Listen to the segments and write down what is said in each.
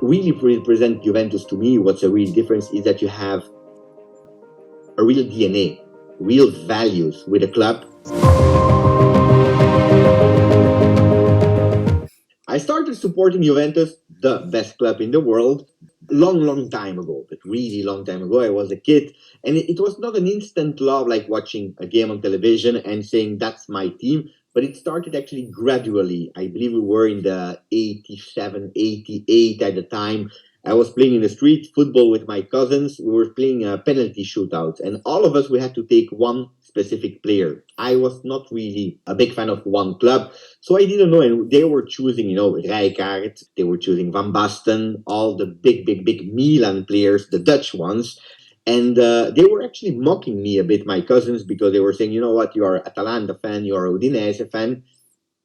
really represents Juventus to me, what's a real difference is that you have a real DNA, real values with a club. I started supporting Juventus, the best club in the world, long time ago, but really long time ago. I was a kid, and it was not an instant love like watching a game on television and saying that's my team, but it started actually gradually. I believe we were in the 87, 88 at the time. I was playing in the street football with my cousins. We were playing penalty shootouts, and all of us we had to take one specific player. I was not really a big fan of one club, so I didn't know, and they were choosing, Rijkaard, they were choosing Van Basten, all the big Milan players, the Dutch ones. And they were actually mocking me a bit, my cousins, because they were saying, you know what, you are Atalanta fan, you are Udinese fan.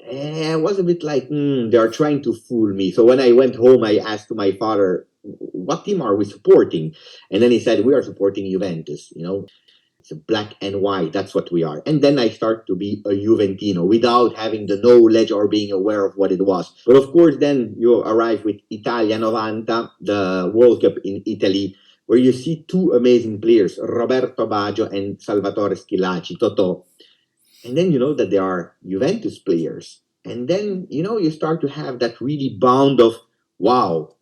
I was a bit like, they are trying to fool me. So when I went home, I asked my father, what team are we supporting? And then he said, we are supporting Juventus, It's black and white. That's what we are. And then I start to be a Juventino without having the knowledge or being aware of what it was. But of course, then you arrive with Italia 90, the World Cup in Italy, where you see two amazing players, Roberto Baggio and Salvatore Schillaci, Totò. And then you know that they are Juventus players. And then, you start to have that really bound of, wow,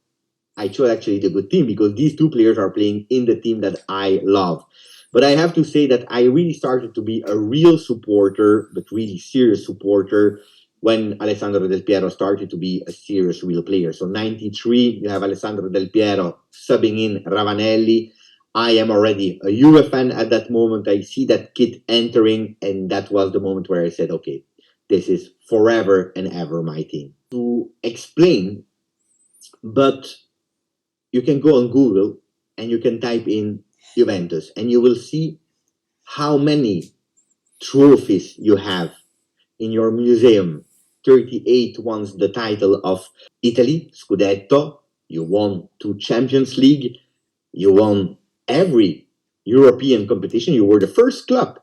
I chose actually the good team because these two players are playing in the team that I love. But I have to say that I really started to be a real supporter, but really serious supporter, when Alessandro Del Piero started to be a serious real player. So 93, you have Alessandro Del Piero subbing in Ravanelli. I am already a Juve fan at that moment. I see that kid entering, and that was the moment where I said, okay, this is forever and ever my team. To explain, but you can go on Google and you can type in Juventus, and you will see how many trophies you have in your museum. 38 won the title of Italy, Scudetto. You won 2 Champions League. You won every European competition. You were the first club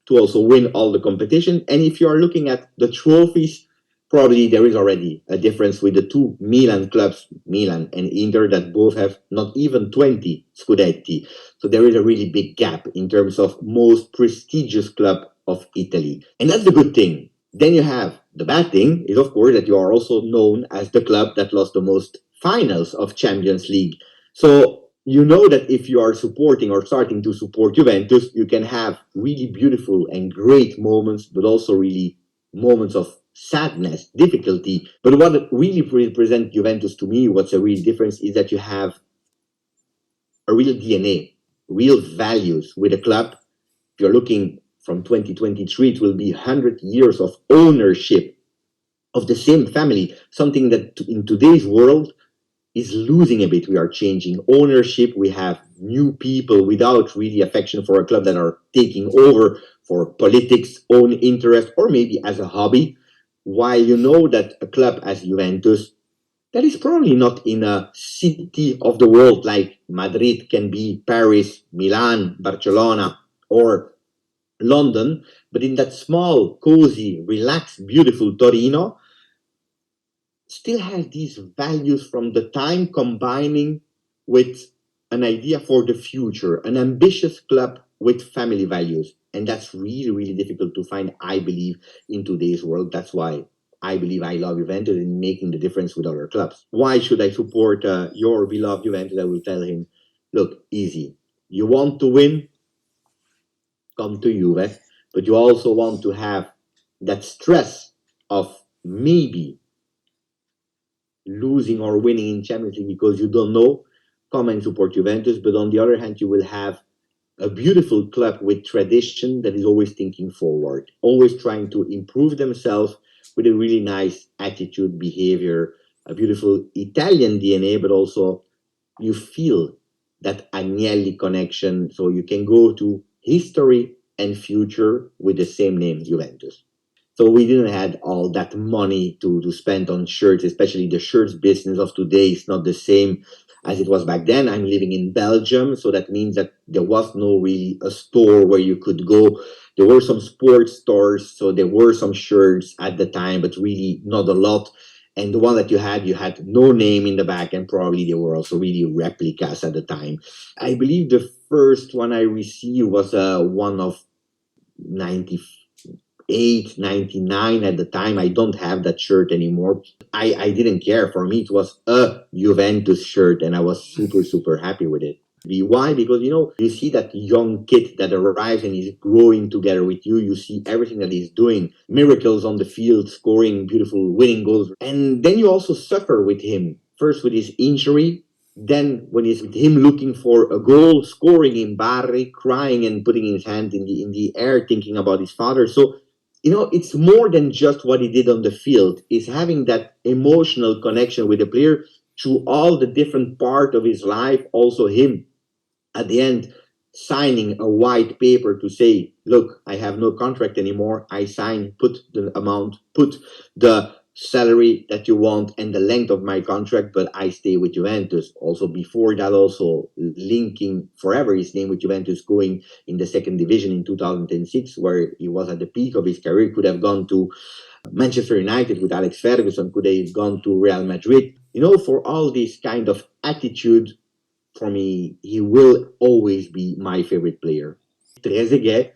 to also win all the competition. And if you are looking at the trophies, probably there is already a difference with the two Milan clubs, Milan and Inter, that both have not even 20 Scudetti. So there is a really big gap in terms of most prestigious club of Italy. And that's the good thing. Then you have the bad thing is, of course, that you are also known as the club that lost the most finals of Champions League. So you know that if you are supporting or starting to support Juventus, you can have really beautiful and great moments, but also really moments of sadness, difficulty. But what really represents Juventus to me, what's a real difference, is that you have a real DNA, real values with a club. If you're looking from 2023, it will be 100 years of ownership of the same family, something that in today's world is losing a bit. We are changing ownership. We have new people without really affection for a club that are taking over for politics, own interest, or maybe as a hobby. While you know that a club as Juventus, that is probably not in a city of the world like Madrid can be, Paris, Milan, Barcelona, or London, but in that small, cozy, relaxed, beautiful Torino, still has these values from the time, combining with an idea for the future, an ambitious club with family values. And that's really difficult to find, I believe, in today's world. That's why I believe I love Juventus in making the difference with other clubs. Why should I support your beloved Juventus? I will tell him, look, easy. You want to win? Come to Juve. But you also want to have that stress of maybe losing or winning in Champions League because you don't know, come and support Juventus. But on the other hand, you will have a beautiful club with tradition that is always thinking forward, always trying to improve themselves with a really nice attitude, behavior, a beautiful Italian DNA, but also you feel that Agnelli connection. So you can go to history and future with the same name, Juventus. So we didn't have all that money to spend on shirts, especially the shirts business of today is not the same as it was back then. I'm living in Belgium, so that means that there was no really a store where you could go. There were some sports stores, so there were some shirts at the time, but really not a lot. And the one that you had no name in the back, and probably they were also really replicas at the time. I believe the first one I received was one of 98, 99 at the time. I don't have that shirt anymore. I didn't care. For me, it was a Juventus shirt, and I was super, super happy with it. Why? Because you see that young kid that arrives and is growing together with you. You see everything that he's doing, miracles on the field, scoring beautiful winning goals, and then you also suffer with him. First with his injury, then when it's with him looking for a goal, scoring in Barre, crying and putting his hand in the air, thinking about his father. So it's more than just what he did on the field. It's having that emotional connection with the player through all the different part of his life. Also him at the end signing a white paper to say, look, I have no contract anymore. I sign, put the amount, put the salary that you want and the length of my contract, but I stay with Juventus. Also before that, also linking forever his name with Juventus, going in the second division in 2006, where he was at the peak of his career. Could have gone to Manchester United with Alex Ferguson, could have gone to Real Madrid. For all this kind of attitude, for me, he will always be my favorite player. Trezeguet,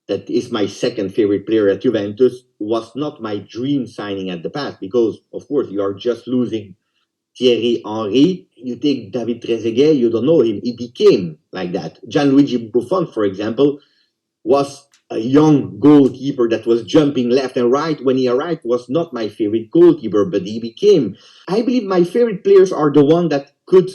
that is my second favorite player at Juventus, was not my dream signing at the past because, of course, you are just losing Thierry Henry. You take David Trezeguet, you don't know him. He became like that. Gianluigi Buffon, for example, was a young goalkeeper that was jumping left and right. When he arrived, was not my favorite goalkeeper, but he became. I believe my favorite players are the one that could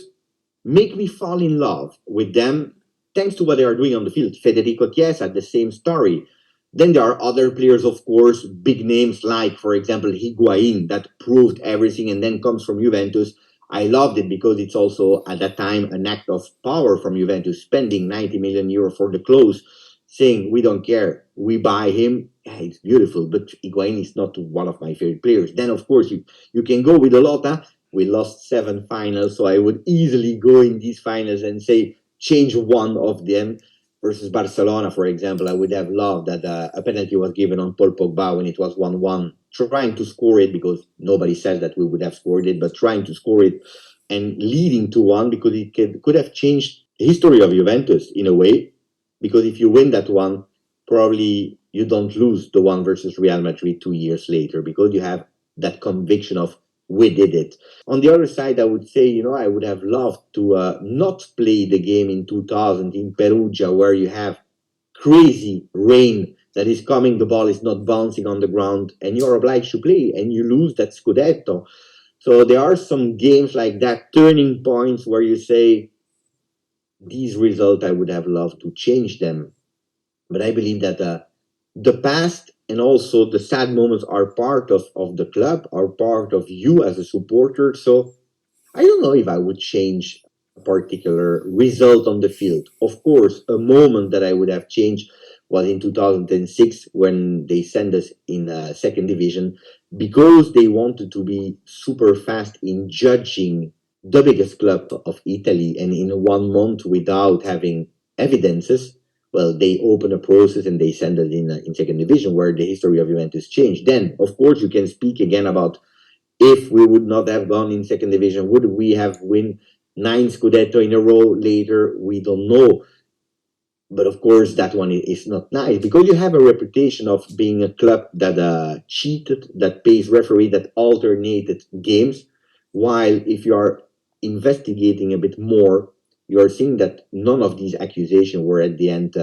make me fall in love with them thanks to what they are doing on the field. Federico Chiesa had the same story. Then there are other players, of course, big names like, for example, Higuain, that proved everything and then comes from Juventus. I loved it because it's also, at that time, an act of power from Juventus, spending 90 million euros for the clothes, saying, we don't care, we buy him. Yeah, it's beautiful, but Higuain is not one of my favorite players. Then, of course, you can go with a lot. We lost 7 finals, so I would easily go in these finals and say, change one of them. Versus Barcelona, for example, I would have loved that a penalty was given on Paul Pogba when it was 1-1, trying to score it because nobody says that we would have scored it, but trying to score it and leading to one because it could have changed the history of Juventus in a way. Because if you win that one, probably you don't lose the one versus Real Madrid 2 years later because you have that conviction of we did it. On the other side, I would say, I would have loved to not play the game in 2000 in Perugia, where you have crazy rain that is coming, the ball is not bouncing on the ground, and you're obliged to play, and you lose that Scudetto. So there are some games like that, turning points where you say, these results, I would have loved to change them. But I believe that the past and also the sad moments are part of the club, are part of you as a supporter. So I don't know if I would change a particular result on the field. Of course, a moment that I would have changed was in 2006 when they sent us in second division because they wanted to be super fast in judging the biggest club of Italy, and in 1 month without having evidences, well, they open a process and they send it in second division where the history of Juventus changed. Then, of course, you can speak again about if we would not have gone in second division, would we have win 9 Scudetto in a row later? We don't know. But of course, that one is not nice because you have a reputation of being a club that cheated, that pays referee, that alternated games. While if you are investigating a bit more, you are seeing that none of these accusations were at the end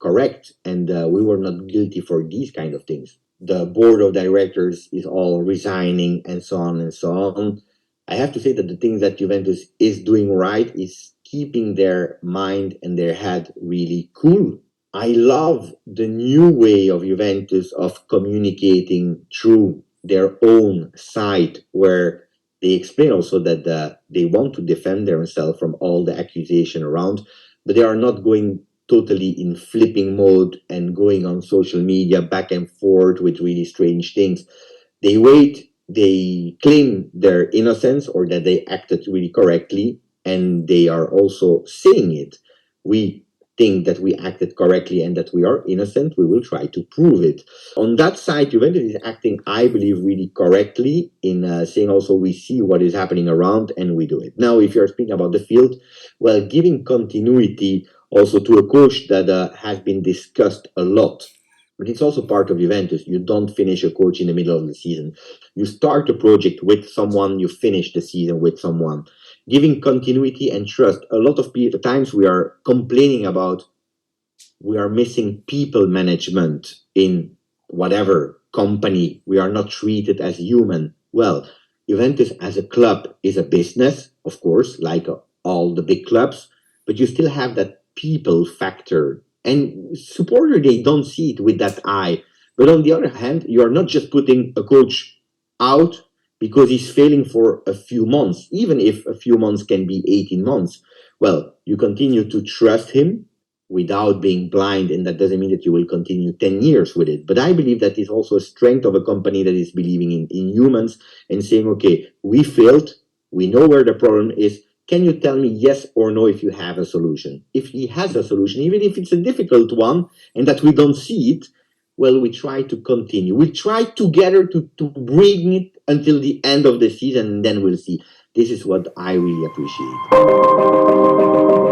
correct, and we were not guilty for these kind of things. The board of directors is all resigning, and so on and so on. I have to say that the things that Juventus is doing right is keeping their mind and their head really cool. I love the new way of Juventus of communicating through their own site, where they explain also that they want to defend themselves from all the accusation around, but they are not going totally in flipping mode and going on social media back and forth with really strange things. They wait, they claim their innocence or that they acted really correctly, and they are also saying it. We think that we acted correctly and that we are innocent, we will try to prove it. On that side, Juventus is acting, I believe, really correctly in saying also we see what is happening around and we do it. Now, if you're speaking about the field, well, giving continuity also to a coach that has been discussed a lot. But it's also part of Juventus. You don't finish a coach in the middle of the season. You start a project with someone, you finish the season with someone. Giving continuity and trust. A lot of times we are complaining about we are missing people management in whatever company. We are not treated as human. Well, Juventus as a club is a business, of course, like all the big clubs, but you still have that people factor. And supporter, they don't see it with that eye. But on the other hand, you are not just putting a coach out because he's failing for a few months, even if a few months can be 18 months. Well, you continue to trust him without being blind, and that doesn't mean that you will continue 10 years with it. But I believe that is also a strength of a company that is believing in humans and saying, okay, we failed, we know where the problem is. Can you tell me yes or no if you have a solution? If he has a solution, even if it's a difficult one and that we don't see it, well, we try to continue. We try together to bring it until the end of the season, and then we'll see. This is what I really appreciate.